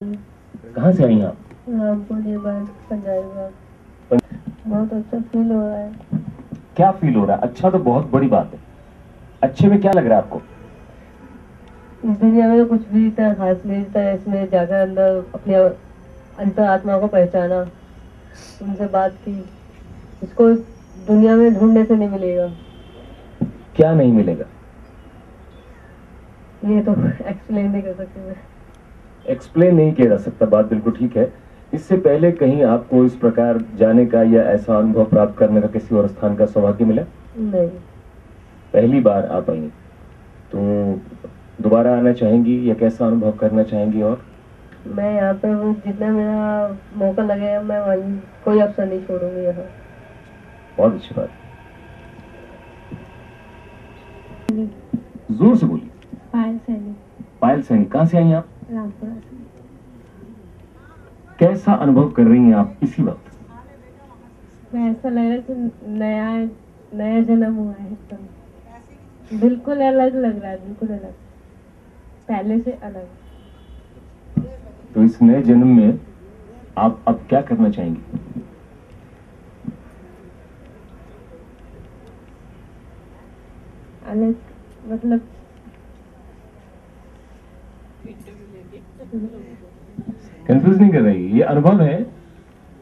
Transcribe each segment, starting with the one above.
कहाँ से आई आप? रामपुर ये बात पंजाब। बहुत अच्छा फील हो रहा है। क्या फील हो रहा है? अच्छा तो बहुत बड़ी बात है। अच्छे में क्या लग रहा है आपको? इस दुनिया में तो कुछ भी इतना खास नहीं था, इसमें जाकर अंदर अपनी अंतर आत्मा को पहचाना, उनसे बात की। इसको दुनिया में ढूंढने से नहीं मिलेगा। क्या नहीं मिलेगा? ये तो एक्सप्लेन नहीं कर सकती मैं। एक्सप्लेन नहीं किया जा सकता, बात बिल्कुल ठीक है। इससे पहले कहीं आपको इस प्रकार जाने का या ऐसा अनुभव प्राप्त करने का किसी और स्थान का सौभाग्य मिला? नहीं। पहली बार आप आई तो दोबारा आना चाहेंगी या कैसा अनुभव करना चाहेंगी? और मैं यहाँ पे हूँ, जितना मेरा मौका लगेगा मैं वहीं, कोई अवसर नहीं छोड़ूंगी यहाँ। बहुत अच्छी बात। जोर से बोलिए। पायल सैनी। पायल सैनी, कहाँ से आई आप? रामपुरा से। कैसा अनुभव कर रही हैं आप इसी वक्त? मैं ऐसा लग रहा है कि नया नया जन्म हुआ है एकदम। बिल्कुल अलग लग रहा है, बिल्कुल अलग, पहले से अलग। तो इस नए जन्म में आप अब क्या करना चाहेंगी? अलग मतलब कंफ्यूज नहीं कर रही, ये अनुभव है।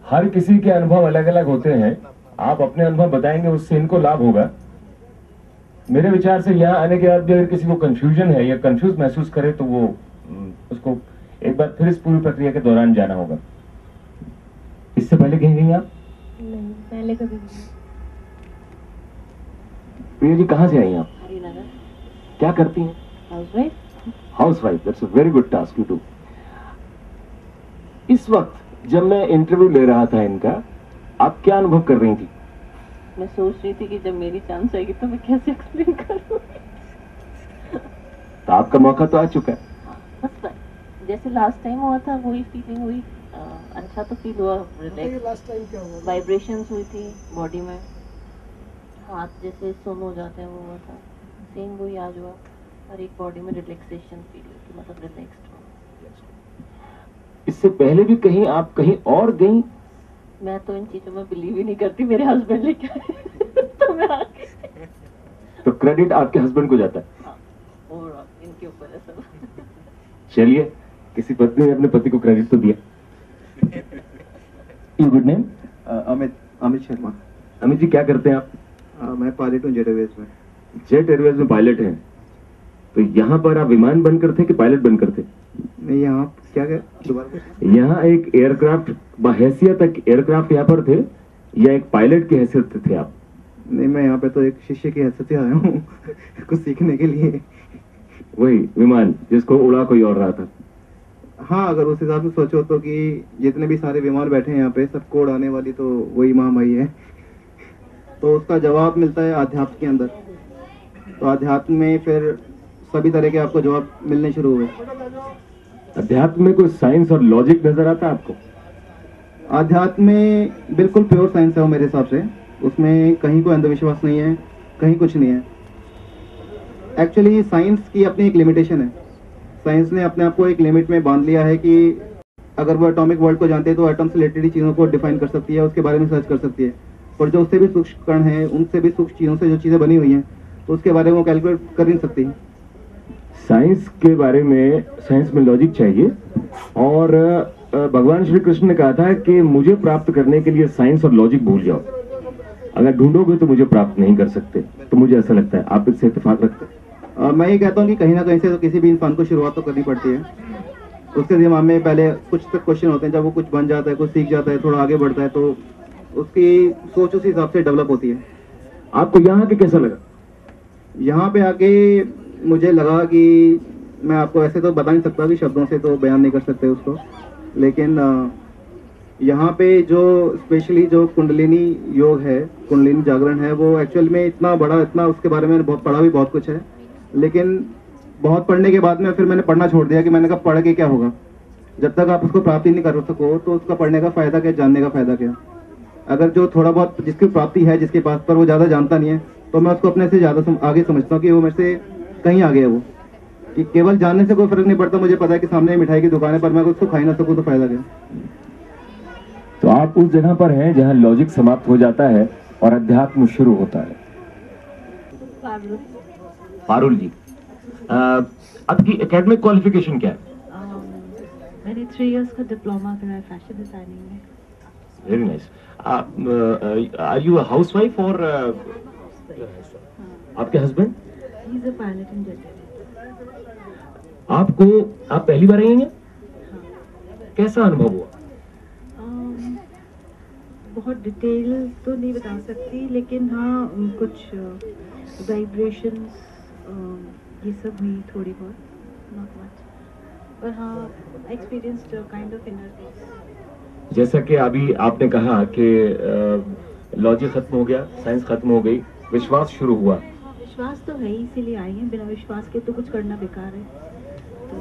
हर किसी के अनुभव अलग अलग होते हैं। आप अपने अनुभव बताएंगे, उससे इनको लाभ होगा। मेरे विचार से यहाँ आने के बाद भी अगर किसी को कंफ्यूजन है या कंफ्यूज महसूस करे तो वो उसको एक बार फिर इस पूरी प्रक्रिया के दौरान जाना होगा। इससे पहले कहीं गई आप? नहीं, पहले कभी नहीं। प्रिया जी, कहाँ से आई आप? हरिनगर। क्या करती हैं? Housewife. Housewife, that's a very good task to do. इस वक्त जब मैं इंटरव्यू ले रहा था इनका, आप क्या अनुभव कर रही थी? मैं सोच रही थी कि जब मेरी चांस आएगी तो मैं कैसे एक्सप्लेन करूँ। तो आपका मौका तो आ चुका है। बस जैसे लास्ट टाइम हुआ था वही फीलिंग हुई। अच्छा तो फील हुआ, रिलैक्स। लास्ट टाइम क्या हुआ? वाइब्रेशंस हुई थी बॉडी में, हाथ जैसे सुन हो जाते हैं, वो हुआ था। सेम वही आज हुआ, और एक बॉडी में रिलैक्सेशन फील हुई थी, मतलब रिलैक्स्ड हुआ। इससे पहले भी कहीं आप कहीं और गई? मैं तो इन चीजों में बिलीव ही नहीं करती, मेरे हस्बैंड लेके आए तो मैं आके। तो क्रेडिट आपके हस्बैंड को जाता है? हाँ, और इनके ऊपर है सब। चलिए, किसी पत्नी ने अपने पति को क्रेडिट तो दिया। Your good name? Amit Sharma. Amit ji, क्या करते हैं आप? मैं पायलट हूँ जेट एयरवेज में। जेट एयरवेज में पायलट हैं। तो यहाँ पर आप विमान बनकर थे कि पायलट बनकर थे? नहीं, यहाँ क्या दोबारा? यहाँ एक एयरक्राफ्ट बहैसियत एक एयरक्राफ्ट यहाँ पर थे या एक पायलट की हैसियत थे आप? नहीं, मैं यहाँ पे तो एक शिष्य की हैसियत से आया हूँ कुछ सीखने के लिए। वही विमान जिसको उड़ा कोई और रहा था? हाँ, अगर उस हिसाब से सोचो तो कि जितने भी सारे विमान बैठे हैं यहाँ पे, सबको उड़ाने वाली तो वही महामाई है। तो उसका जवाब मिलता है आध्यात्म के अंदर। तो आध्यात्म में फिर सभी तरह के आपको जवाब मिलने शुरू हुए। अध्यात्म में कोई साइंस और लॉजिक नजर आता है आपको? आध्यात्म में बिल्कुल प्योर साइंस है वो मेरे हिसाब से। उसमें कहीं कोई अंधविश्वास नहीं है, कहीं कुछ नहीं है। एक्चुअली साइंस की अपनी एक लिमिटेशन है। साइंस ने अपने आप को एक लिमिट में बांध लिया है कि अगर वो एटॉमिक वर्ल्ड को जानते हैं तो एटम से रिलेटेड चीज़ों को डिफाइन कर सकती है, उसके बारे में सर्च कर सकती है। और जो उससे भी सूक्ष्म कण है, उनसे भी सूक्ष्म चीज़ों से जो चीज़ें बनी हुई हैं, तो उसके बारे में वो कैलकुलेट कर नहीं सकती। साइंस के बारे में, साइंस में लॉजिक चाहिए। और भगवान श्री कृष्ण ने कहा था कि मुझे प्राप्त करने के लिए साइंस और लॉजिक भूल जाओ। अगर ढूंढोगे तो मुझे प्राप्त नहीं कर सकते। तो मुझे ऐसा लगता है, आप इससे इत्तेफाक रखते हैं? मैं ये कहता हूँ कि कहीं ना कहीं से तो किसी भी इंसान को शुरुआत तो करनी पड़ती है। उसके दिमाग में पहले कुछ तक क्वेश्चन होते हैं, जब वो कुछ बन जाता है, कुछ सीख जाता है, थोड़ा आगे बढ़ता है, तो उसकी सोच उस हिसाब से डेवलप होती है। आपको यहाँ के कैसा लगा? यहाँ पे आके मुझे लगा कि मैं आपको ऐसे तो बता नहीं सकता कि शब्दों से तो बयान नहीं कर सकते उसको, लेकिन यहाँ पे जो स्पेशली जो कुंडलिनी योग है, कुंडलिनी जागरण है, वो एक्चुअल में इतना बड़ा, इतना उसके बारे में बहुत पढ़ा भी बहुत कुछ है। लेकिन बहुत पढ़ने के बाद में फिर मैंने पढ़ना छोड़ दिया कि मैंने कहा पढ़ के क्या होगा। जब तक आप उसको प्राप्ति नहीं कर सको तो उसका पढ़ने का फायदा क्या, जानने का फायदा क्या। अगर जो थोड़ा बहुत जिसकी प्राप्ति है, जिसके पास, पर वो ज़्यादा जानता नहीं है, तो मैं उसको अपने से ज़्यादा आगे समझता हूँ कि वो मेरे से कहीं आगे है वो। कि केवल जानने से कोई फर्क नहीं पड़ता, मुझे पता है कि सामने मिठाई की दुकान है, पर मैं उसको खा ही ना सकूं तो फायदा क्या। तो आप उस जगह पर हैं जहां लॉजिक समाप्त हो जाता है और अध्यात्म शुरू होता है। पारुल जी, आपकी एकेडमिक क्वालिफिकेशन क्या है? मैंने 3 इयर्स का डिप्लोमा करा है फैशन डिजाइनिंग में। Very nice. Are you a housewife और आपके husband? He is a pilot in Jet. आप पहली बार आई हैं? कैसा अनुभव हुआ? बहुत डिटेल तो नहीं बता सकती, लेकिन हाँ कुछ वाइब्रेशंस ये सब हुई थोड़ी बहुत, नॉट मच, पर हाँ experienced kind of inner peace. जैसा कि अभी आपने कहा कि लॉजिक खत्म हो गया, साइंस खत्म हो गई, विश्वास शुरू हुआ। विश्वास तो है ही, इसीलिए आई है। बिना विश्वास के तो कुछ करना बेकार है। तो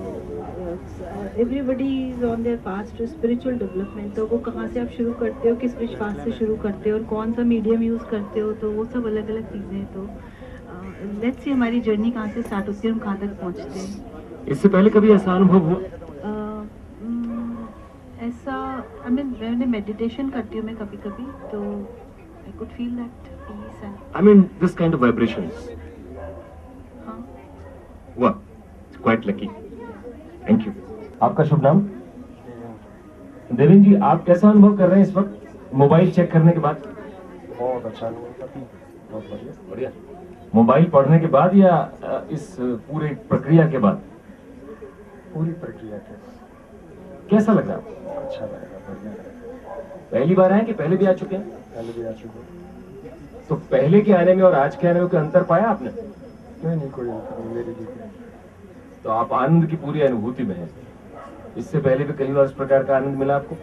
everybody is on their path to spiritual development. तो वो कहाँ से आप शुरू करते हो, किस विश्वास से शुरू करते हो और कौन सा मीडियम यूज़ करते हो, तो वो सब अलग अलग चीज़ें हैं। तो लेट्स सी हमारी जर्नी कहाँ से स्टार्ट होती है, हम कहाँ तक पहुँचते हैं। इससे पहले कभी ऐसा अनुभव हुआ? ऐसा मैंने मेडिटेशन करती हूँ मैं कभी कभी, तो I could feel that peace and this kind of vibrations. हाँ। वाह, क्वाइट लकी। Thank you. आपका शुभ नाम? देवेंद्र जी, आप कैसा अनुभव कर रहे हैं इस वक्त मोबाइल चेक करने के बाद? बहुत अच्छा अनुभव, बहुत बढ़िया। बढ़िया। मोबाइल पढ़ने के बाद या इस पूरे प्रक्रिया के बाद? पूरी प्रक्रिया के कैसा लग रहा है? अच्छा लगेगा, बढ़िया लगेगा। पहली बार आए कि पहले भी आ चुके हैं? पहले भी आ चुके। तो पहले के आने में और आज के आने में कोई अंतर पाया आपने? नहीं, कोई अंतर नहीं मेरे लिए। तो आप आनंद की पूरी अनुभूति में हैं। इससे पहले भी कई बार इस प्रकार का आनंद मिला आपको?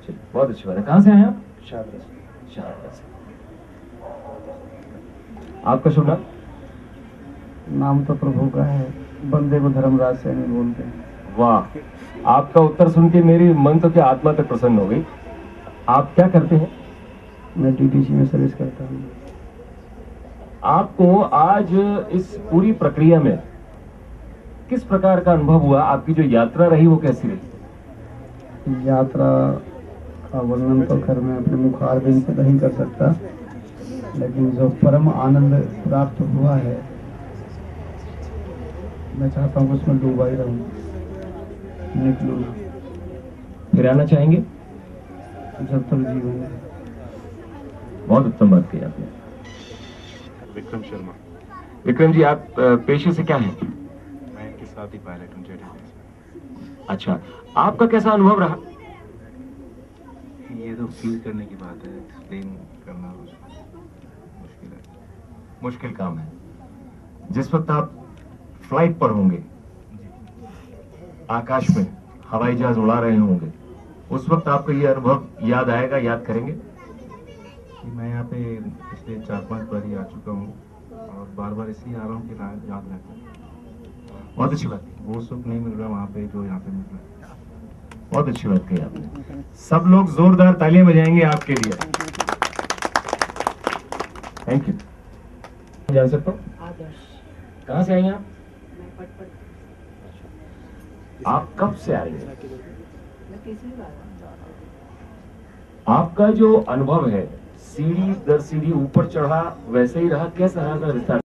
चलिए, बहुत अच्छी बात है। कहाँ से आए आप? शारदा से। आपका शुभ नाम? नाम तो प्रभु का है, बंदे को धर्मराज से नहीं बोलते। वाह, आपका उत्तर सुन के मेरी मन तो क्या आत्मा तक प्रसन्न हो गई। आप क्या करते हैं? मैं DTC में सर्विस करता हूँ। आपको आज इस पूरी प्रक्रिया में किस प्रकार का अनुभव हुआ? आपकी जो यात्रा रही वो कैसी रही? यात्रा का वर्णन तो खैर मैं अपने मुखारबिंद से नहीं कर सकता, लेकिन जो परम आनंद प्राप्त हुआ है, मैं चाहता हूँ उसमें डूबा ही रहूं, निकलूं ना। फिर आना चाहेंगे? जब तक जीवन है। बहुत उत्तम बात कही आपने। विक्रम शर्मा। विक्रम जी, आप पेशे से क्या हैं? मैं इनके साथ ही पायलट हूँ जेट एयरवेज में। अच्छा, आपका कैसा अनुभव रहा? ये तो फील करने की बात है, एक्सप्लेन करना मुश्किल है। मुश्किल काम है। जिस वक्त आप फ्लाइट पर होंगे, आकाश में हवाई जहाज उड़ा रहे होंगे, उस वक्त आपको ये अनुभव याद आएगा, याद करेंगे? कि मैं यहाँ पे पिछले 4-5 बार ही आ चुका हूँ और बार बार इसलिए आ रहा हूँ कि याद रहता है। बहुत अच्छी बात। वो सुख नहीं मिल रहा वहाँ पे जो यहाँ पे मिल रहा है। बहुत अच्छी बात कही आपने। सब लोग जोरदार तालियां बजाएंगे आपके लिए। Thank you. जान सकता हूँ? आदर्श। कहाँ से आई हैं आप? मैं पटपट। आप कब से आ रही हैं? मैं तीसरी बार हूँ। आपका जो अनुभव है, सीढ़ी दर सीढ़ी ऊपर चढ़ा वैसे ही रहा, कैसा रहा? विस्तार